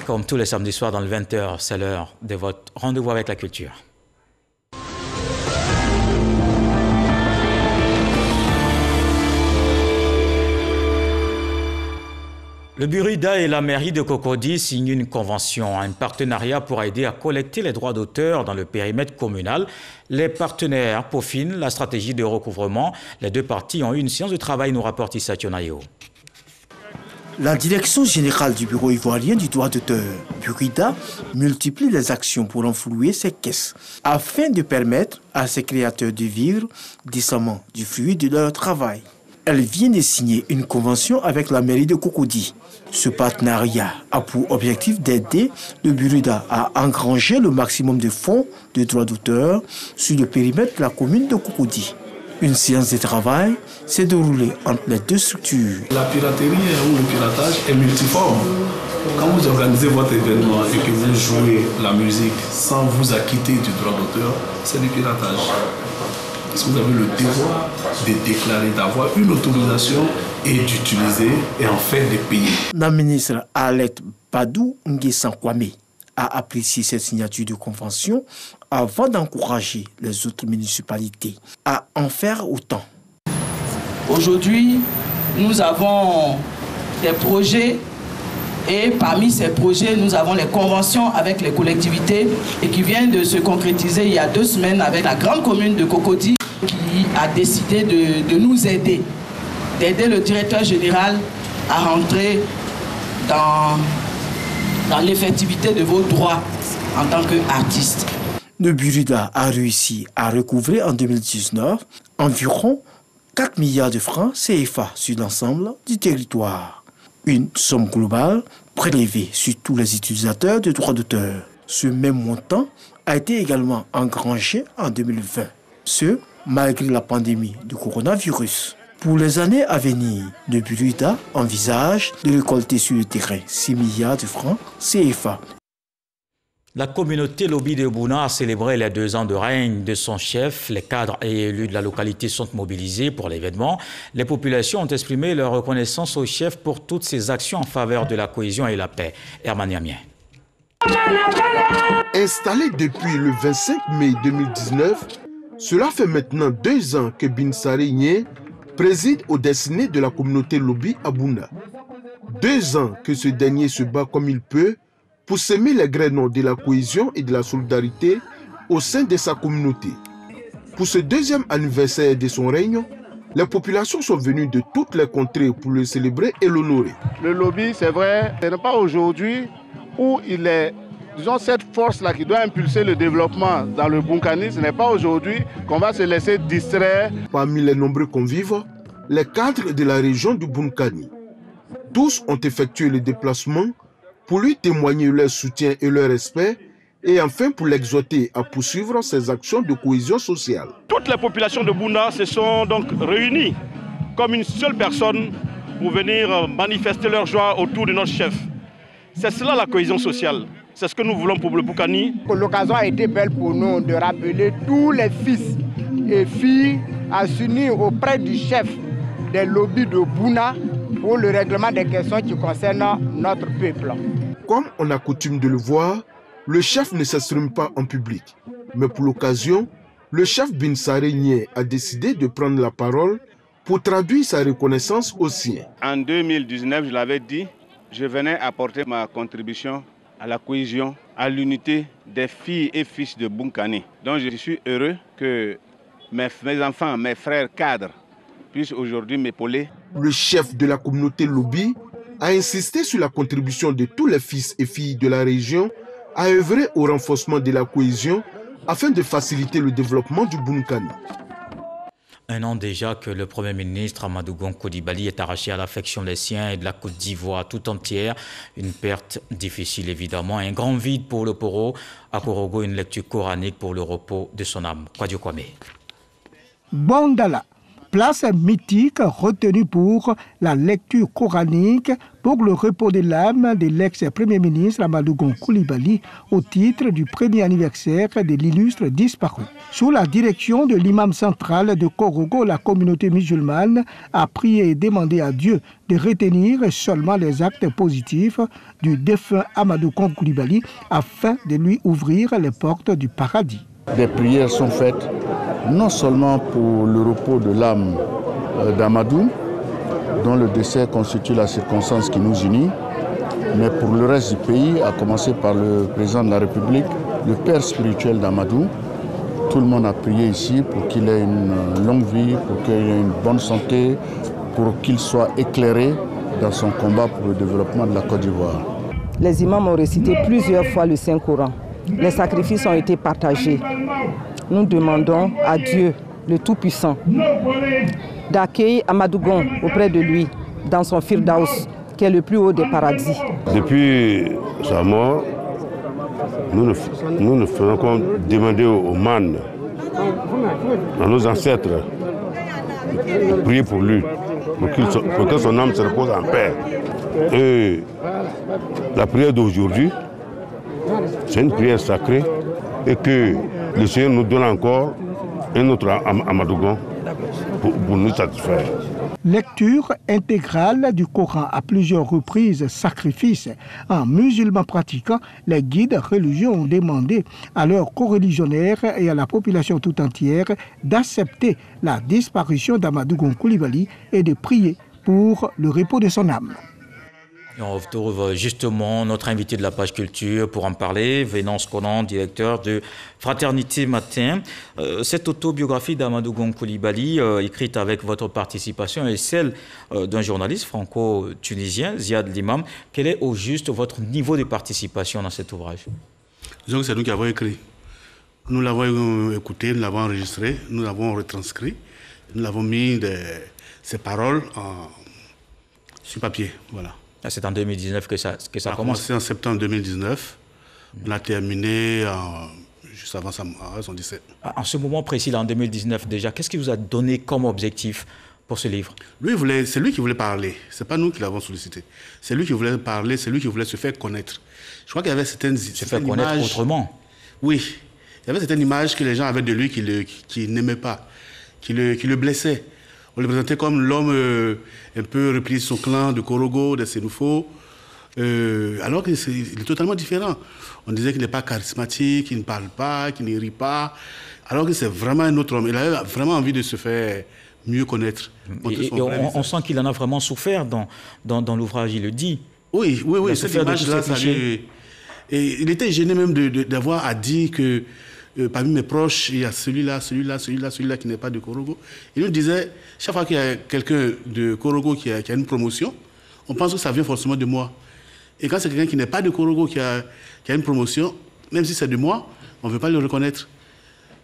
Comme tous les samedis soirs dans le 20h, c'est l'heure de votre rendez-vous avec la culture. Le Burida et la mairie de Cocody signent une convention, un partenariat pour aider à collecter les droits d'auteur dans le périmètre communal. Les partenaires peaufinent la stratégie de recouvrement. Les deux parties ont eu une séance de travail, nous rapporte Issa Tionayo. La direction générale du bureau ivoirien du droit d'auteur, Burida, multiplie les actions pour renflouer ses caisses afin de permettre à ses créateurs de vivre décemment du fruit de leur travail. Elle vient de signer une convention avec la mairie de Cocody. Ce partenariat a pour objectif d'aider le Burida à engranger le maximum de fonds de droits d'auteur sur le périmètre de la commune de Cocody. Une séance de travail s'est déroulée entre les deux structures. La piraterie ou le piratage est multiforme. Quand vous organisez votre événement et que vous jouez la musique sans vous acquitter du droit d'auteur, c'est du piratage. Parce que vous avez le devoir de déclarer, d'avoir une autorisation et d'utiliser et en fait de payer. La ministre Alette Badou Nguessan Kwame a apprécié cette signature de convention avant d'encourager les autres municipalités à en faire autant. Aujourd'hui, nous avons des projets et parmi ces projets, nous avons les conventions avec les collectivités et qui viennent de se concrétiser il y a 2 semaines avec la grande commune de Cocody qui a décidé de nous aider, d'aider le directeur général à rentrer dans l'effectivité de vos droits en tant qu'artiste. Le Burida a réussi à recouvrer en 2019 environ 4 milliards de francs CFA sur l'ensemble du territoire. Une somme globale prélevée sur tous les utilisateurs de droits d'auteur. Ce même montant a été également engrangé en 2020. Ce, malgré la pandémie du coronavirus. Pour les années à venir, le Burida envisage de récolter sur le terrain 6 milliards de francs CFA. La communauté Lobi de Bouna a célébré les 2 ans de règne de son chef. Les cadres et élus de la localité sont mobilisés pour l'événement. Les populations ont exprimé leur reconnaissance au chef pour toutes ses actions en faveur de la cohésion et la paix. Herman Yamien. Installé depuis le 25 mai 2019, cela fait maintenant 2 ans que Binsare Nye préside aux destinées de la communauté Lobi à Bouna. 2 ans que ce dernier se bat comme il peut pour semer les graines de la cohésion et de la solidarité au sein de sa communauté. Pour ce 2e anniversaire de son règne, les populations sont venues de toutes les contrées pour le célébrer et l'honorer. Le lobby, c'est vrai, ce n'est pas aujourd'hui où il est, disons, cette force-là qui doit impulser le développement dans le Bunkani, ce n'est pas aujourd'hui qu'on va se laisser distraire. Parmi les nombreux convives, les cadres de la région du Bunkani. Tous ont effectué le déplacement pour lui témoigner leur soutien et leur respect, et enfin pour l'exhorter à poursuivre ses actions de cohésion sociale. Toutes les populations de Bouna se sont donc réunies comme une seule personne pour venir manifester leur joie autour de notre chef. C'est cela la cohésion sociale, c'est ce que nous voulons pour le Bunkani. L'occasion a été belle pour nous de rappeler tous les fils et filles à s'unir auprès du chef des lobbies de Bouna pour le règlement des questions qui concernent notre peuple. Comme on a coutume de le voir, le chef ne s'exprime pas en public. Mais pour l'occasion, le chef Binsare Nye a décidé de prendre la parole pour traduire sa reconnaissance aux siens. En 2019, je l'avais dit, je venais apporter ma contribution à la cohésion, à l'unité des filles et fils de Bunkani. Donc je suis heureux que mes enfants, mes frères cadres, puissent aujourd'hui m'épauler. Le chef de la communauté Lobi a insisté sur la contribution de tous les fils et filles de la région à œuvrer au renforcement de la cohésion afin de faciliter le développement du Bunkani. 1 an déjà que le Premier ministre Amadou Gon Coulibaly est arraché à l'affection des siens et de la Côte d'Ivoire tout entière. Une perte difficile évidemment, un grand vide pour le Poro. À Korogo, une lecture coranique pour le repos de son âme. Kwadio Kwame. Bondala, Place mythique retenue pour la lecture coranique pour le repos de l'âme de l'ex-premier ministre Amadou Gon Coulibaly au titre du premier anniversaire de l'illustre disparu. Sous la direction de l'imam central de Korogo, la communauté musulmane a prié et demandé à Dieu de retenir seulement les actes positifs du défunt Amadou Gon Coulibaly afin de lui ouvrir les portes du paradis. Des prières sont faites non seulement pour le repos de l'âme d'Amadou, dont le décès constitue la circonstance qui nous unit, mais pour le reste du pays, à commencer par le président de la République, le père spirituel d'Amadou. Tout le monde a prié ici pour qu'il ait une longue vie, pour qu'il ait une bonne santé, pour qu'il soit éclairé dans son combat pour le développement de la Côte d'Ivoire. Les imams ont récité plusieurs fois le Saint-Coran. Les sacrifices ont été partagés. Nous demandons à Dieu, le Tout-Puissant, d'accueillir Amadou Gon auprès de lui, dans son Firdaus, qui est le plus haut des paradis. Depuis sa mort, nous ne faisons qu'en demander aux man, à nos ancêtres, de prier pour lui, pour que son âme se repose en paix. Et la prière d'aujourd'hui, c'est une prière sacrée et que le Seigneur nous donne encore un autre Amadou Gon pour nous satisfaire. Lecture intégrale du Coran à plusieurs reprises, sacrifices. En musulmans pratiquants, les guides religieux ont demandé à leurs coreligionnaires et à la population tout entière d'accepter la disparition d'Amadou Gon Coulibaly et de prier pour le repos de son âme. Et on retrouve justement notre invité de la page culture pour en parler, Vénance Conan, directeur de Fraternité Matin. Cette autobiographie d'Amadou Gon Coulibaly, écrite avec votre participation et celle d'un journaliste franco-tunisien, Ziad Limam, quel est au juste votre niveau de participation dans cet ouvrage? Disons que c'est nous qui avons écrit. Nous l'avons écouté, nous l'avons enregistré, nous l'avons retranscrit, nous l'avons mis ces paroles sur papier. Voilà. C'est en 2019 que ça commence. C'est en septembre 2019. On a terminé juste avant son décès. En ce moment précis, en 2019 déjà, qu'est-ce qui vous a donné comme objectif pour ce livre? C'est lui qui voulait parler. Ce n'est pas nous qui l'avons sollicité. C'est lui qui voulait parler, c'est lui qui voulait se faire connaître. Je crois qu'il y avait certaines images... Se faire connaître autrement? Oui. Il y avait certaines images que les gens avaient de lui qui n'aimaient pas, qui le blessaient. On le présentait comme l'homme un peu replié sur son clan de Korogo, de Sénoufo, alors qu'il est totalement différent. On disait qu'il n'est pas charismatique, qu'il ne parle pas, qu'il ne rit pas, alors que c'est vraiment un autre homme. Il avait vraiment envie de se faire mieux connaître. Et on sent qu'il en a vraiment souffert dans l'ouvrage, il le dit. Oui, cette image-là, ça lui... Et il était gêné même d'avoir à dire que parmi mes proches, il y a celui-là qui n'est pas de Korogo. Il nous disait, chaque fois qu'il y a quelqu'un de Korogo qui a une promotion, on pense que ça vient forcément de moi. Et quand c'est quelqu'un qui n'est pas de Korogo qui a une promotion, même si c'est de moi, on ne veut pas le reconnaître.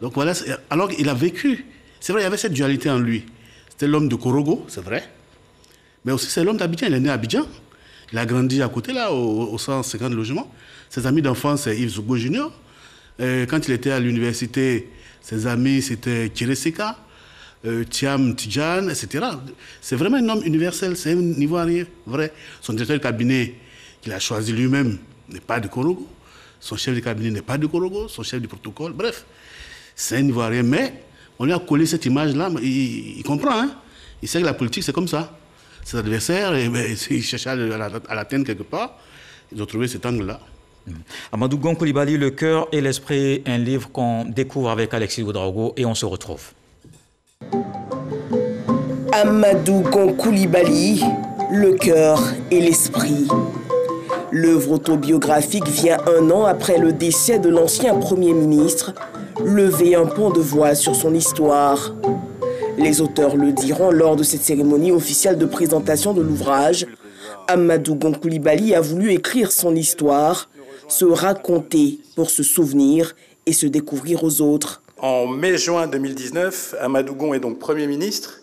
Donc voilà, alors qu'il a vécu. C'est vrai, il y avait cette dualité en lui. C'était l'homme de Korogo, c'est vrai. Mais aussi c'est l'homme d'Abidjan. Il est né à Abidjan. Il a grandi à côté, là, au 150 logements. Ses amis d'enfance, c'est Yves Zougo Junior. Quand il était à l'université, ses amis, c'était Kireseka, Thiam Tidjan, etc. C'est vraiment un homme universel, c'est un Ivoirien, vrai. Son directeur de cabinet, qu'il a choisi lui-même, n'est pas de Korogo. Son chef de cabinet n'est pas de Korogo, son chef de protocole, bref. C'est un Ivoirien, mais on lui a collé cette image-là, il comprend, hein. Il sait que la politique, c'est comme ça. Ses adversaires, ils cherchaient à l'atteindre quelque part, ils ont trouvé cet angle-là. Amadou Gon Coulibaly, Le cœur et l'esprit, un livre qu'on découvre avec Alexis Ouedraogo et on se retrouve. Amadou Gon Coulibaly, Le cœur et l'esprit. L'œuvre autobiographique vient un an après le décès de l'ancien Premier ministre, lever un pont de voile sur son histoire. Les auteurs le diront lors de cette cérémonie officielle de présentation de l'ouvrage. Amadou Gon Coulibaly a voulu écrire son histoire, se raconter pour se souvenir et se découvrir aux autres. En mai-juin 2019, Amadou Gon est donc Premier ministre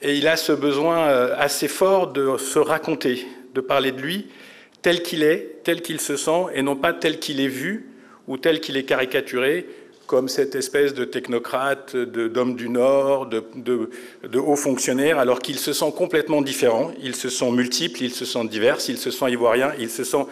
et il a ce besoin assez fort de se raconter, de parler de lui tel qu'il est, tel qu'il se sent et non pas tel qu'il est vu ou tel qu'il est caricaturé comme cette espèce de technocrate, d'homme du Nord, de hauts fonctionnaires, alors qu'ils se sentent complètement différents, ils se sont multiples, ils se sentent divers, ils se sentent ivoiriens, ils se sentent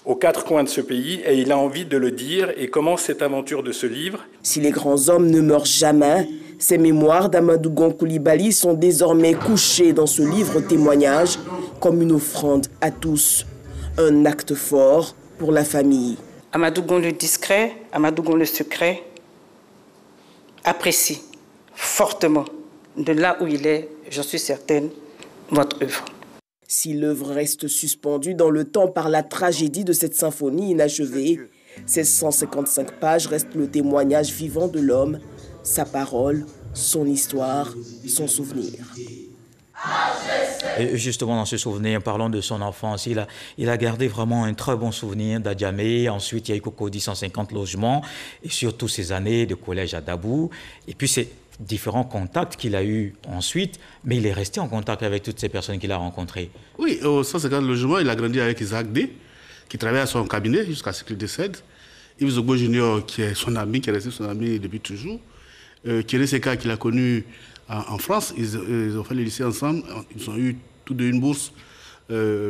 aux quatre coins de ce pays, et il a envie de le dire et commence cette aventure de ce livre. Si les grands hommes ne meurent jamais, ces mémoires d'Amadou Gon Coulibaly sont désormais couchées dans ce livre témoignage comme une offrande à tous, un acte fort pour la famille. Amadou Gon le discret, Amadou Gon le secret, apprécie fortement, de là où il est, j'en suis certaine, votre œuvre. Si l'œuvre reste suspendue dans le temps par la tragédie de cette symphonie inachevée, ces 155 pages restent le témoignage vivant de l'homme, sa parole, son histoire, son souvenir. Et justement, dans ce souvenir, parlons de son enfance. Il a gardé vraiment un très bon souvenir d'Adjamé. Ensuite, il y a eu Cocody 150 logements, et surtout ces années de collège à Dabou. Et puis, c'est différents contacts qu'il a eus ensuite, mais il est resté en contact avec toutes ces personnes qu'il a rencontrées. Oui, au 150 logements, il a grandi avec Isaac D, qui travaillait à son cabinet jusqu'à ce qu'il décède. Yves Zogbo Junior, qui est son ami, qui est resté son ami depuis toujours. Kéré Seka, qu'il a connu en France. Ils ont fait le lycée ensemble. Ils ont eu tous deux une bourse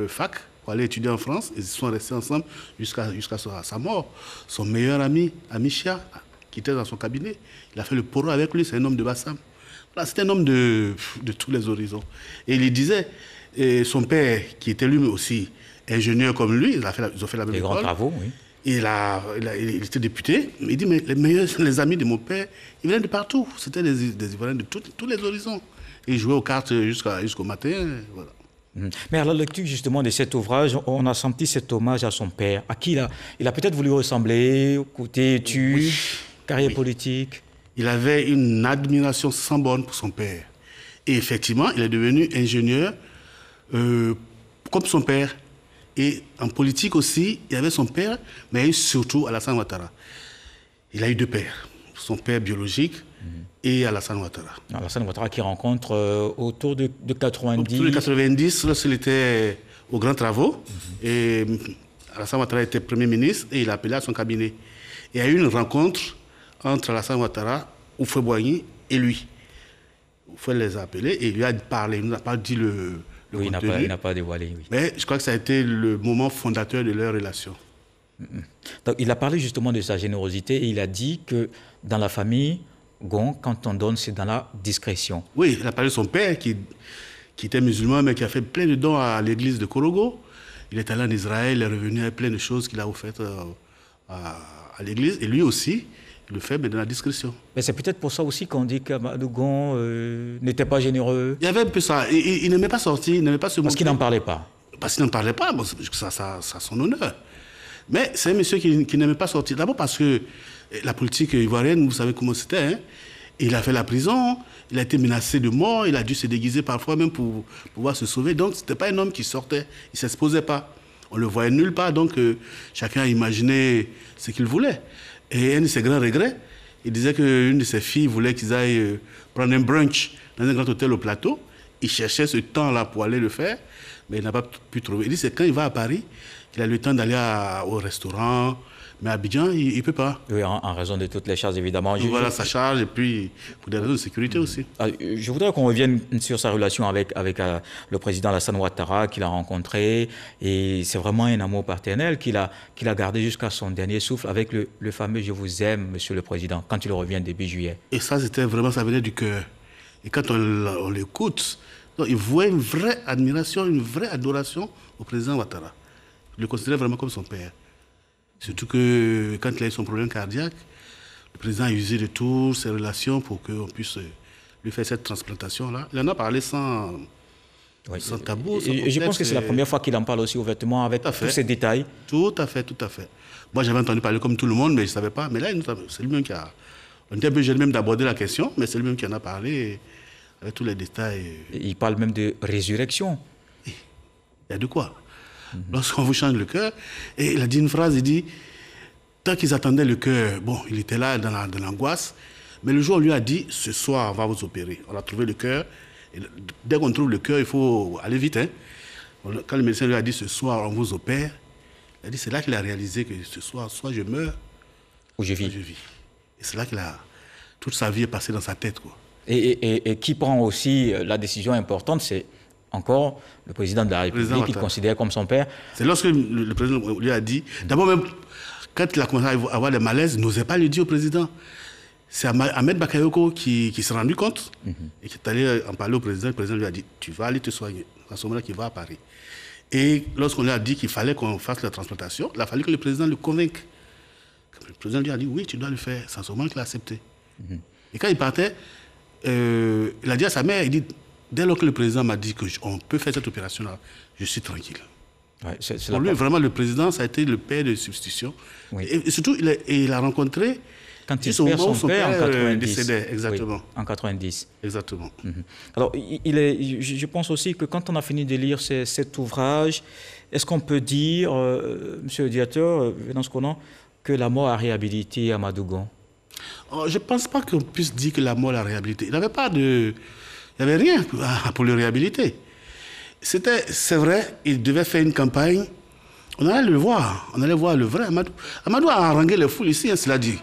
fac pour aller étudier en France. Ils sont restés ensemble jusqu'à sa mort. Son meilleur ami, Amichia, qui était dans son cabinet, il a fait le poro avec lui. C'est un homme de Bassam. Voilà, c'est un homme de tous les horizons. Et il disait, son père, qui était lui aussi ingénieur comme lui, ils ont fait la même école. Des grands travaux, oui. Il était député. Il dit, mais les amis de mon père, ils venaient de partout. C'était des Ivoiriens de tous les horizons. Et ils jouaient aux cartes jusqu'au matin. Voilà. Mais à la lecture justement de cet ouvrage, on a senti cet hommage à son père, à qui il a peut-être voulu ressembler, côté études, oui, carrière politique. Il avait une admiration sans borne pour son père. Et effectivement, il est devenu ingénieur comme son père. Et en politique aussi, il y avait son père, mais surtout Alassane Ouattara. Il a eu deux pères, son père biologique et Alassane Ouattara. Alassane Ouattara qui rencontre autour de 90. Autour de 90, lorsqu'il était aux grands travaux. Et Alassane Ouattara était Premier ministre et il a appelé à son cabinet. Et il y a eu une rencontre entre Alassane Ouattara, Oufoué Boigny et lui. Oufoué les a appelés et il lui a parlé, il ne nous a pas dit le oui, il n'a pas dévoilé. Oui. Mais je crois que ça a été le moment fondateur de leur relation. Donc, il a parlé justement de sa générosité et il a dit que dans la famille, Gon, quand on donne, c'est dans la discrétion. Oui, il a parlé de son père qui était musulman mais qui a fait plein de dons à l'église de Korogo. Il est allé en Israël, il est revenu avec plein de choses qu'il a offertes à l'église. Et lui aussi, il le fait, mais dans la discrétion. Mais c'est peut-être pour ça aussi qu'on dit qu'Amadou Gon n'était pas généreux. Il y avait un peu ça. Il n'aimait pas sortir, il n'aimait pas se montrer. Parce qu'il n'en parlait pas. Parce qu'il n'en parlait pas, bon, ça a son honneur. Mais c'est un monsieur qui n'aimait pas sortir. D'abord parce que la politique ivoirienne, vous savez comment c'était. Hein? Il a fait la prison, il a été menacé de mort, il a dû se déguiser parfois même pour pouvoir se sauver. Donc, ce n'était pas un homme qui sortait, il ne s'exposait pas. On ne le voyait nulle part, donc chacun a imaginé ce qu'il voulait. Et un de ses grands regrets, il disait qu'une de ses filles voulait qu'ils aillent prendre un brunch dans un grand hôtel au Plateau. Il cherchait ce temps-là pour aller le faire, mais il n'a pas pu trouver. Il dit que c'est quand il va à Paris qu'il a le temps d'aller au restaurant. Mais à Abidjan, il ne peut pas. Oui, en raison de toutes les charges, évidemment. Voilà, sa charge, et puis pour des raisons de sécurité aussi. Je voudrais qu'on revienne sur sa relation avec le président Alassane Ouattara, qu'il a rencontré. Et c'est vraiment un amour paternel qu'il a gardé jusqu'à son dernier souffle avec le fameux « Je vous aime, monsieur le président », quand il revient début juillet. Et ça, c'était vraiment, ça venait du cœur. Et quand on l'écoute, il voit une vraie admiration, une vraie adoration au président Ouattara. Il le considérait vraiment comme son père. Surtout que quand il a eu son problème cardiaque, le président a usé de toutes ses relations pour qu'on puisse lui faire cette transplantation-là. Il en a parlé sans tabou. Et je pense que c'est la première fois qu'il en parle aussi ouvertement avec tous ces détails. Tout à fait, tout à fait. Moi, j'avais entendu parler comme tout le monde, mais je ne savais pas. Mais là, c'est lui-même qui a... On était un peu gêné même d'aborder la question, mais c'est lui-même qui en a parlé avec tous les détails. Il parle même de résurrection. Il y a de quoi. Lorsqu'on vous change le cœur, et il a dit une phrase, il dit, tant qu'ils attendaient le cœur, bon, il était là dans l'angoisse, mais le jour on lui a dit, ce soir, on va vous opérer. On a trouvé le cœur, et dès qu'on trouve le cœur, il faut aller vite. Hein. Quand le médecin lui a dit, ce soir, on vous opère, il a dit, c'est là qu'il a réalisé que ce soir, soit je meurs, ou je vis. c'est là que toute sa vie est passée dans sa tête, quoi. Et qui prend aussi la décision importante, c'est encore le président de la République, qu'il considère comme son père. C'est lorsque le président lui a dit, d'abord même, quand il a commencé à avoir des malaises, il n'osait pas le dire au président. C'est Ahmed Bakayoko qui s'est rendu compte et qui est allé en parler au président. Le président lui a dit, tu vas aller te soigner. À ce moment-là, qu'il va à Paris. Et lorsqu'on lui a dit qu'il fallait qu'on fasse la transplantation, il a fallu que le président le convainque. Le président lui a dit, oui, tu dois le faire. C'est à ce moment qu'il a accepté. Et quand il partait, il a dit à sa mère, il dit, dès lors que le président m'a dit qu'on peut faire cette opération-là, je suis tranquille. Ouais, pour lui, vraiment, le président, ça a été le père de substitution. Oui. Et surtout, il a rencontré... Quand il perd son père en 90. Décédait, exactement. Oui, en 90. Exactement. Alors, je pense aussi que quand on a fini de lire cet ouvrage, est-ce qu'on peut dire, monsieur le directeur, Venance Konan, que la mort a réhabilité Amadou Gon? Je ne pense pas qu'on puisse dire que la mort l'a réhabilité. Il n'y avait rien pour le réhabiliter. C'est vrai, il devait faire une campagne. On allait le voir. On allait voir le vrai Amadou. Amadou a harangué les foules ici, cela dit.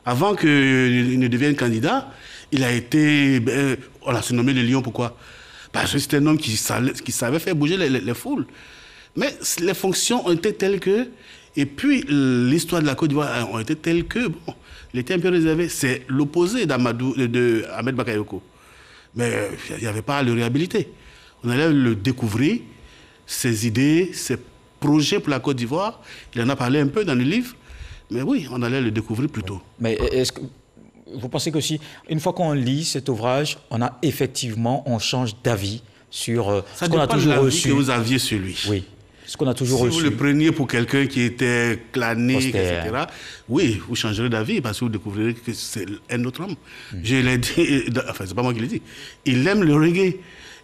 Avant qu'il ne devienne candidat, il a été... on l'a surnommé le lion, pourquoi? Parce que c'était un homme qui savait faire bouger les foules. Mais les fonctions ont été telles que... Et puis, l'histoire de la Côte d'Ivoire ont été telles que... Bon, il était un peu réservé. C'est l'opposé d'Ahmed Bakayoko. Mais il n'y avait pas à le réhabiliter. On allait le découvrir, ses idées, ses projets pour la Côte d'Ivoire. Il en a parlé un peu dans le livre. Mais oui, on allait le découvrir plus tôt. Mais est-ce que vous pensez que si, une fois qu'on lit cet ouvrage, on change d'avis sur ce qu'on a toujours reçu? Que vous aviez sur lui. Oui, ce qu'on a toujours reçu. Si vous le preniez pour quelqu'un qui était clané, etc., oui, vous changerez d'avis parce que vous découvrirez que c'est un autre homme. Je l'ai dit, enfin, c'est pas moi qui l'ai dit. Il aime le reggae.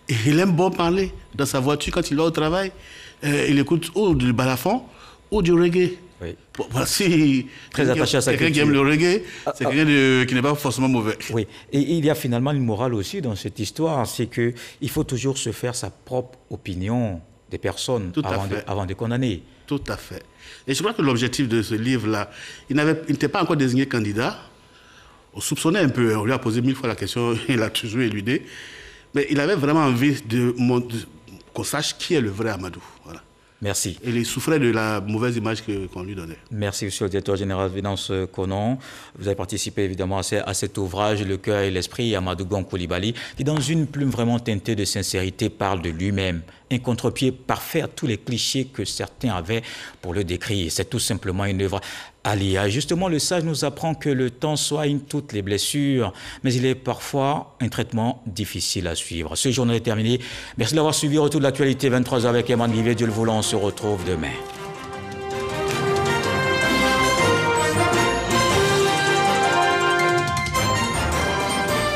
Et il aime bon parler. Dans sa voiture, quand il va au travail, il écoute ou du balafon ou du reggae. Oui. Bon, voici très attaché à sa culture. Quelqu'un qui aime le reggae, c'est quelqu'un qui n'est pas forcément mauvais. Oui, et il y a finalement une morale aussi dans cette histoire, c'est qu'il faut toujours se faire sa propre opinion des personnes avant de condamner. Tout à fait. Et je crois que l'objectif de ce livre-là, il n'était pas encore désigné candidat. On soupçonnait un peu, on lui a posé 1000 fois la question, il a toujours éludé. Mais il avait vraiment envie qu'on sache qui est le vrai Amadou. Voilà. Merci. Et il souffrait de la mauvaise image qu'on lui donnait. Merci, monsieur le directeur général Venance Konan. Vous avez participé évidemment à cet ouvrage, Le cœur et l'esprit, Amadou Gon Coulibaly, qui dans une plume vraiment teintée de sincérité parle de lui-même. Un contre-pied parfait à tous les clichés que certains avaient pour le décrire. C'est tout simplement une œuvre alliée. Justement, le sage nous apprend que le temps soigne toutes les blessures, mais il est parfois un traitement difficile à suivre. Ce journal est terminé. Merci d'avoir suivi. Retour de l'actualité 23h avec Eman Guivet. Dieu le voulant, on se retrouve demain.